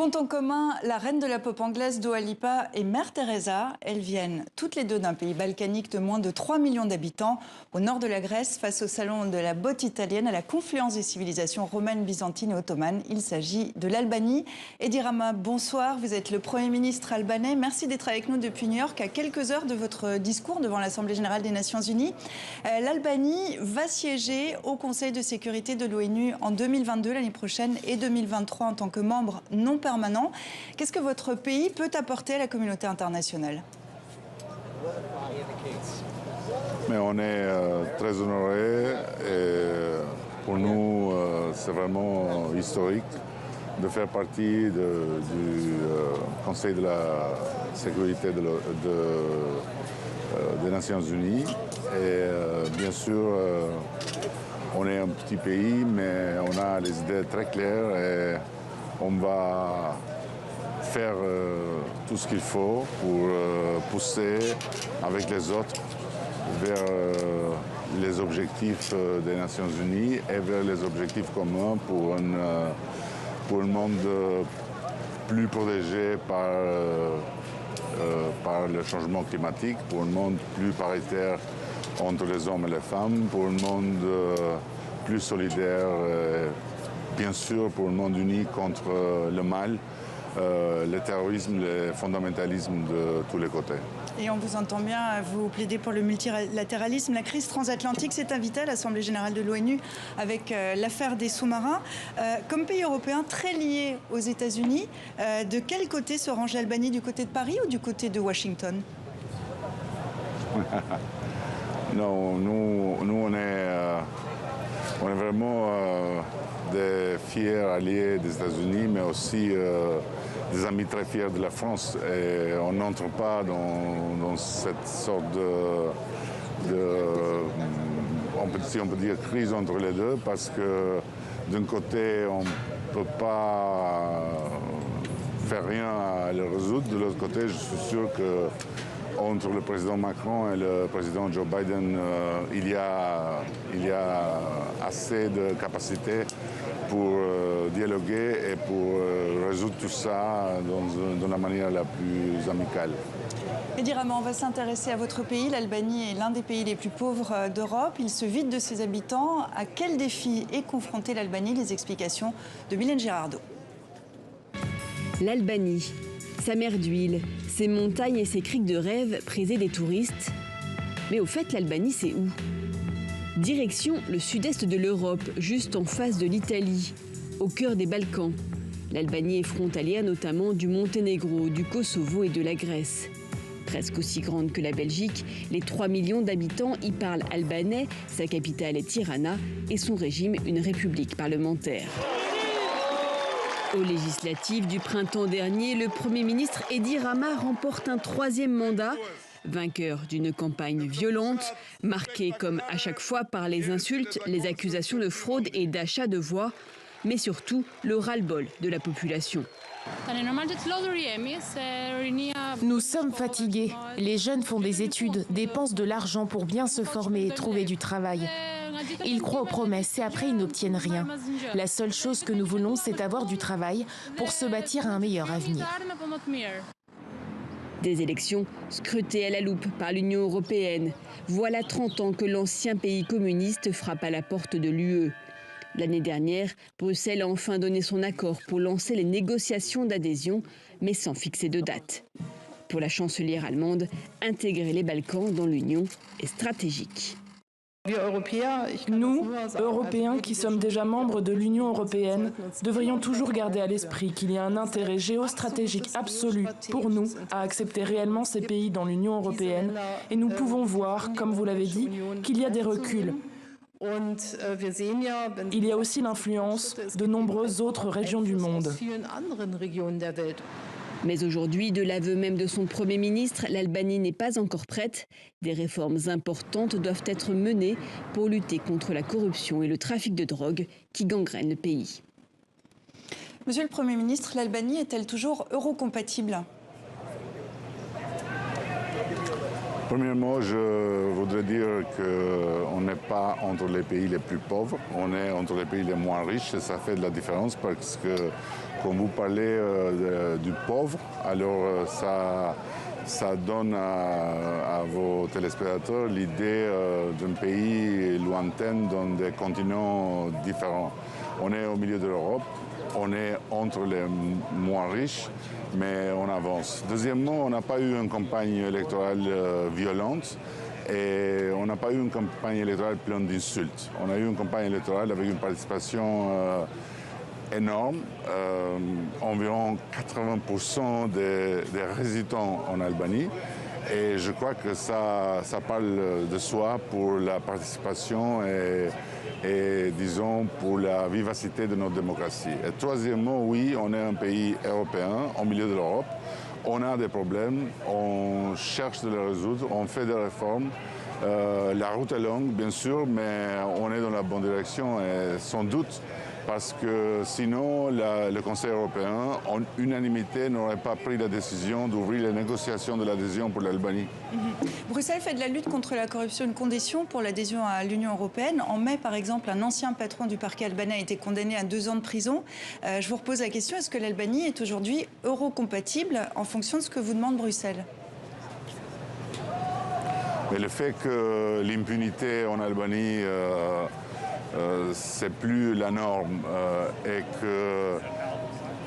ont en commun la reine de la pop anglaise Dua Lipa et Mère Teresa. Elles viennent toutes les deux d'un pays balkanique de moins de 3 millions d'habitants, au nord de la Grèce, face au salon de la botte italienne, à la confluence des civilisations romaines, byzantines et ottomanes. Il s'agit de l'Albanie. Edi Rama, bonsoir. Vous êtes le Premier ministre albanais. Merci d'être avec nous depuis New York, à quelques heures de votre discours devant l'Assemblée générale des Nations unies. L'Albanie va siéger au Conseil de sécurité de l'ONU en 2022, l'année prochaine, et 2023 en tant que membre non permanent. Qu'est-ce que votre pays peut apporter à la communauté internationale? Mais on est très honorés et pour nous, c'est vraiment historique de faire partie du Conseil de la sécurité des Nations unies. Et bien sûr, on est un petit pays, mais on a les idées très claires et on va faire tout ce qu'il faut pour pousser avec les autres vers les objectifs des Nations unies et vers les objectifs communs pour un monde plus protégé par le changement climatique, pour un monde plus paritaire entre les hommes et les femmes, pour un monde plus solidaire, bien sûr pour un monde uni contre le mal, le terrorisme, le fondamentalisme de tous les côtés. Et on vous entend bien, vous plaidez pour le multilatéralisme. La crise transatlantique s'est invitée à l'Assemblée générale de l'ONU avec l'affaire des sous-marins. Comme pays européen très lié aux États-Unis, de quel côté se range l'Albanie? Du côté de Paris ou du côté de Washington? Non, nous on est vraiment des fiers alliés des États-Unis, mais aussi des amis très fiers de la France. Et on n'entre pas dans cette sorte si on peut dire, crise entre les deux, parce que d'un côté, on ne peut pas faire rien à le résoudre. De l'autre côté, je suis sûr que entre le président Macron et le président Joe Biden, il y a assez de capacité pour dialoguer et pour résoudre tout ça de la manière la plus amicale. Edi Rama, on va s'intéresser à votre pays. L'Albanie est l'un des pays les plus pauvres d'Europe. Il se vide de ses habitants. À quel défi est confrontée l'Albanie? Les explications de Mylène Girardot. L'Albanie, sa mer d'huile, ses montagnes et ses criques de rêve prisées des touristes. Mais au fait, l'Albanie, c'est où? Direction le sud-est de l'Europe, juste en face de l'Italie, au cœur des Balkans. L'Albanie est frontalière notamment du Monténégro, du Kosovo et de la Grèce. Presque aussi grande que la Belgique, les 3 millions d'habitants y parlent albanais, sa capitale est Tirana et son régime une république parlementaire. Aux législatives du printemps dernier, le Premier ministre Edi Rama remporte un 3e mandat, vainqueur d'une campagne violente, marquée comme à chaque fois par les insultes, les accusations de fraude et d'achat de voix, mais surtout le ras-le-bol de la population. Nous sommes fatigués. Les jeunes font des études, dépensent de l'argent pour bien se former et trouver du travail. Ils croient aux promesses et après ils n'obtiennent rien. La seule chose que nous voulons, c'est avoir du travail pour se bâtir un meilleur avenir. Des élections scrutées à la loupe par l'Union européenne. Voilà 30 ans que l'ancien pays communiste frappe à la porte de l'UE. L'année dernière, Bruxelles a enfin donné son accord pour lancer les négociations d'adhésion, mais sans fixer de date. Pour la chancelière allemande, intégrer les Balkans dans l'Union est stratégique. Nous, Européens qui sommes déjà membres de l'Union européenne, devrions toujours garder à l'esprit qu'il y a un intérêt géostratégique absolu pour nous à accepter réellement ces pays dans l'Union européenne. Et nous pouvons voir, comme vous l'avez dit, qu'il y a des reculs. Il y a aussi l'influence de nombreuses autres régions du monde. Mais aujourd'hui, de l'aveu même de son Premier ministre, l'Albanie n'est pas encore prête. Des réformes importantes doivent être menées pour lutter contre la corruption et le trafic de drogue qui gangrènent le pays. Monsieur le Premier ministre, l'Albanie est-elle toujours eurocompatible? Premièrement, je voudrais dire qu'on n'est pas entre les pays les plus pauvres, on est entre les pays les moins riches et ça fait de la différence parce que quand vous parlez du pauvre, alors ça donne à vos téléspectateurs l'idée d'un pays lointain dans des continents différents. On est au milieu de l'Europe, on est entre les moins riches, mais on avance. Deuxièmement, on n'a pas eu une campagne électorale violente et on n'a pas eu une campagne électorale pleine d'insultes. On a eu une campagne électorale avec une participation énorme. Environ 80% des résidents en Albanie. Et je crois que ça parle de soi pour la participation et disons pour la vivacité de notre démocratie. Et troisièmement, oui, on est un pays européen, au milieu de l'Europe. On a des problèmes, on cherche de les résoudre, on fait des réformes. La route est longue, bien sûr, mais on est dans la bonne direction et sans doute parce que sinon le Conseil européen, en unanimité, n'aurait pas pris la décision d'ouvrir les négociations de l'adhésion pour l'Albanie. Bruxelles fait de la lutte contre la corruption une condition pour l'adhésion à l'Union européenne. En mai, par exemple, un ancien patron du parquet albanais a été condamné à 2 ans de prison. Je vous repose la question, est-ce que l'Albanie est aujourd'hui euro-compatible en fonction de ce que vous demande Bruxelles ? Mais le fait que l'impunité en Albanie c'est plus la norme et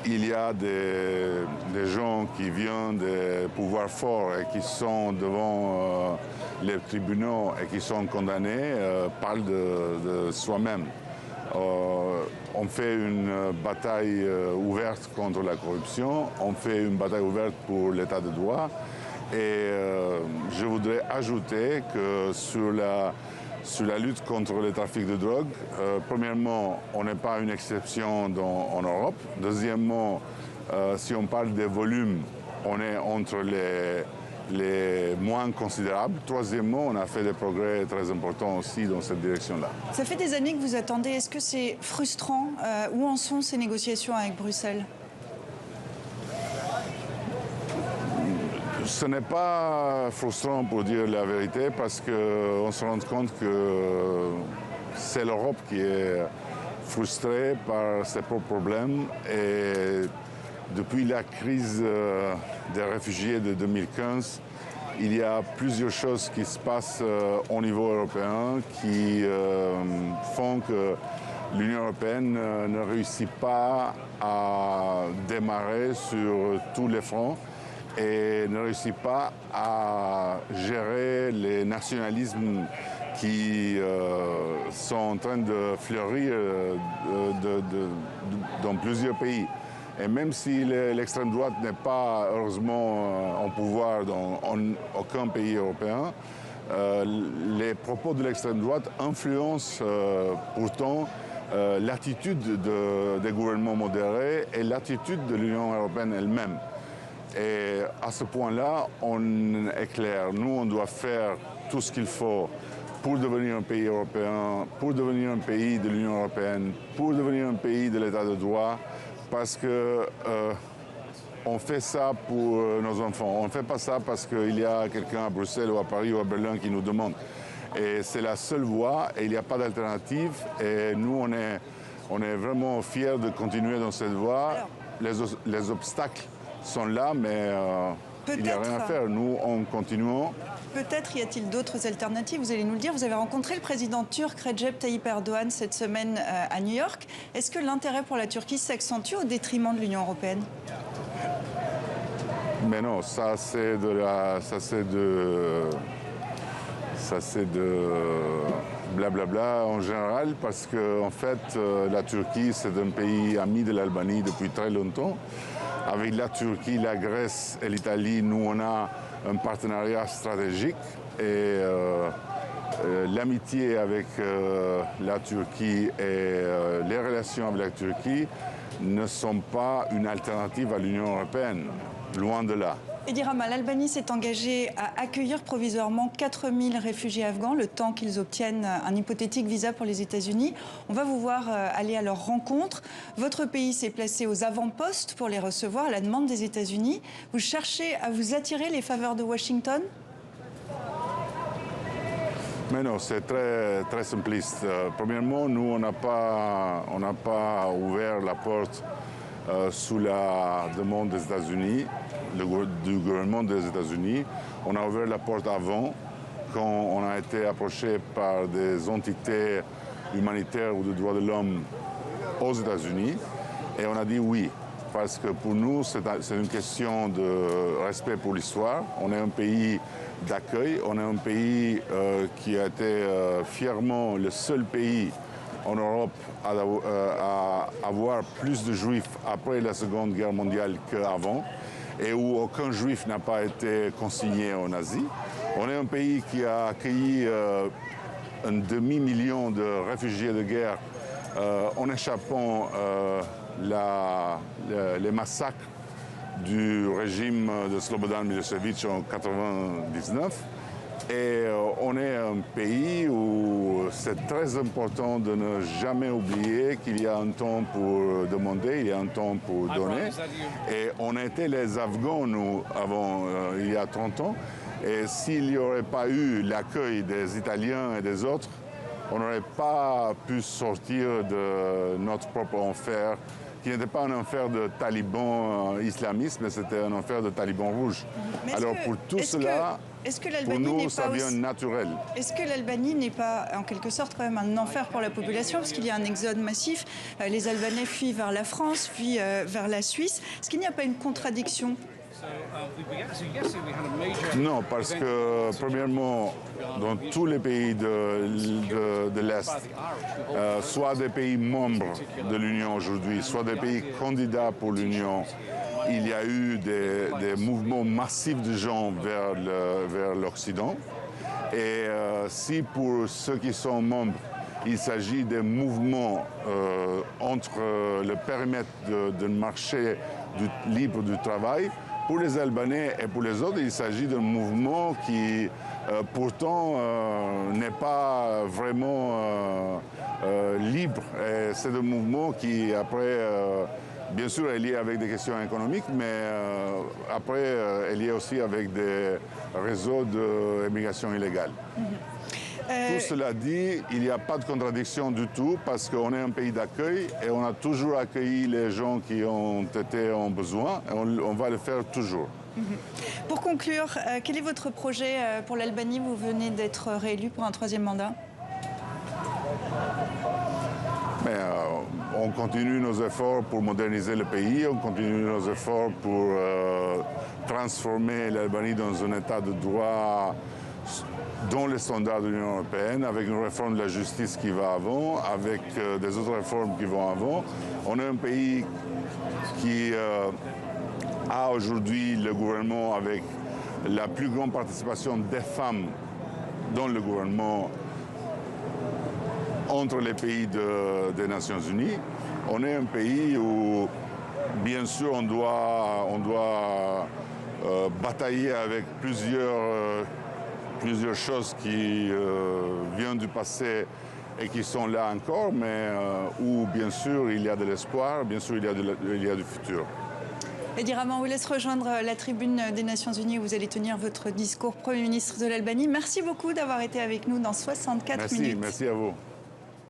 qu'il y a des gens qui viennent des pouvoirs forts et qui sont devant les tribunaux et qui sont condamnés parle de soi-même. On fait une bataille ouverte contre la corruption, on fait une bataille ouverte pour l'état de droit et je voudrais ajouter que sur la lutte contre le trafic de drogue, premièrement, on n'est pas une exception en Europe. Deuxièmement, si on parle des volumes, on est entre les moins considérables. Troisièmement, on a fait des progrès très importants aussi dans cette direction-là. Ça fait des années que vous attendez. Est-ce que c'est frustrant ? Où en sont ces négociations avec Bruxelles ? Ce n'est pas frustrant pour dire la vérité parce qu'on se rend compte que c'est l'Europe qui est frustrée par ses propres problèmes et depuis la crise des réfugiés de 2015, il y a plusieurs choses qui se passent au niveau européen qui font que l'Union européenne ne réussit pas à démarrer sur tous les fronts et ne réussit pas à gérer les nationalismes qui sont en train de fleurir dans plusieurs pays. Et même si l'extrême droite n'est pas heureusement en pouvoir dans aucun pays européen, les propos de l'extrême droite influencent pourtant l'attitude des gouvernements modérés et l'attitude de l'Union européenne elle-même. Et à ce point-là, on est clair. Nous, on doit faire tout ce qu'il faut pour devenir un pays européen, pour devenir un pays de l'Union européenne, pour devenir un pays de l'état de droit, parce que on fait ça pour nos enfants. On ne fait pas ça parce qu'il y a quelqu'un à Bruxelles ou à Paris ou à Berlin qui nous demande. Et c'est la seule voie et il n'y a pas d'alternative. Et nous, on est vraiment fiers de continuer dans cette voie. Les obstacles sont là, mais il n'y a rien à faire. Nous, on continue. Peut-être y a-t-il d'autres alternatives, vous allez nous le dire. Vous avez rencontré le président turc Recep Tayyip Erdogan cette semaine à New York. Est-ce que l'intérêt pour la Turquie s'accentue au détriment de l'Union européenne ? Mais non, ça c'est de blablabla en général, parce que en fait, la Turquie, c'est un pays ami de l'Albanie depuis très longtemps. Avec la Turquie, la Grèce et l'Italie, nous, on a un partenariat stratégique et l'amitié avec la Turquie et les relations avec la Turquie ne sont pas une alternative à l'Union européenne, loin de là. Edi Rama, l'Albanie s'est engagée à accueillir provisoirement 4000 réfugiés afghans, le temps qu'ils obtiennent un hypothétique visa pour les États-Unis. On va vous voir aller à leur rencontre. Votre pays s'est placé aux avant-postes pour les recevoir à la demande des États-Unis. Vous cherchez à vous attirer les faveurs de Washington ? Mais non, c'est très, très simpliste. Premièrement, nous, on n'a pas ouvert la porte sous la demande des États-Unis, du gouvernement des États-Unis. On a ouvert la porte avant, quand on a été approché par des entités humanitaires ou de droits de l'homme aux États-Unis. Et on a dit oui, parce que pour nous, c'est une question de respect pour l'histoire. On est un pays d'accueil, on est un pays qui a été fièrement le seul pays en Europe à avoir plus de juifs après la Seconde Guerre mondiale qu'avant, et où aucun juif n'a pas été consigné aux nazis. On est un pays qui a accueilli un demi-million de réfugiés de guerre en échappant les massacres du régime de Slobodan Milošević en 1999. Et on est un pays où c'est très important de ne jamais oublier qu'il y a un temps pour demander, il y a un temps pour donner. Et on était les Afghans, nous, avant, il y a 30 ans. Et s'il n'y aurait pas eu l'accueil des Italiens et des autres, on n'aurait pas pu sortir de notre propre enfer, qui n'était pas un enfer de talibans islamistes, mais c'était un enfer de talibans rouges. Alors pour tout cela, pour nous, ça vient naturel. Est-ce que l'Albanie n'est pas, en quelque sorte, quand même un enfer pour la population, parce qu'il y a un exode massif, les Albanais fuient vers la France, fuient vers la Suisse. Est-ce qu'il n'y a pas une contradiction ? Non, parce que, premièrement, dans tous les pays de l'Est, soit des pays membres de l'Union aujourd'hui, soit des pays candidats pour l'Union, il y a eu des mouvements massifs de gens vers l'Occident. Et si pour ceux qui sont membres, il s'agit des mouvements entre le périmètre du marché libre du travail, pour les Albanais et pour les autres, il s'agit d'un mouvement qui, pourtant, n'est pas vraiment libre. C'est un mouvement qui, après, bien sûr, est lié avec des questions économiques, mais après, est lié aussi avec des réseaux d'immigration illégale. Tout cela dit, il n'y a pas de contradiction du tout parce qu'on est un pays d'accueil et on a toujours accueilli les gens qui ont été en besoin et on va le faire toujours. Pour conclure, quel est votre projet pour l'Albanie? Vous venez d'être réélu pour un 3e mandat. Mais, on continue nos efforts pour moderniser le pays, on continue nos efforts pour transformer l'Albanie dans un état de droit dans les standards de l'Union européenne, avec une réforme de la justice qui va avant, avec des autres réformes qui vont avant. On est un pays qui a aujourd'hui le gouvernement avec la plus grande participation des femmes dans le gouvernement entre les pays des Nations Unies. On est un pays où, bien sûr, on doit batailler avec plusieurs choses qui viennent du passé et qui sont là encore, mais où, bien sûr, il y a de l'espoir, bien sûr, il y a du futur. Edi Rama, on vous laisse rejoindre la tribune des Nations Unies où vous allez tenir votre discours Premier ministre de l'Albanie. Merci beaucoup d'avoir été avec nous dans 64 minutes. Merci à vous.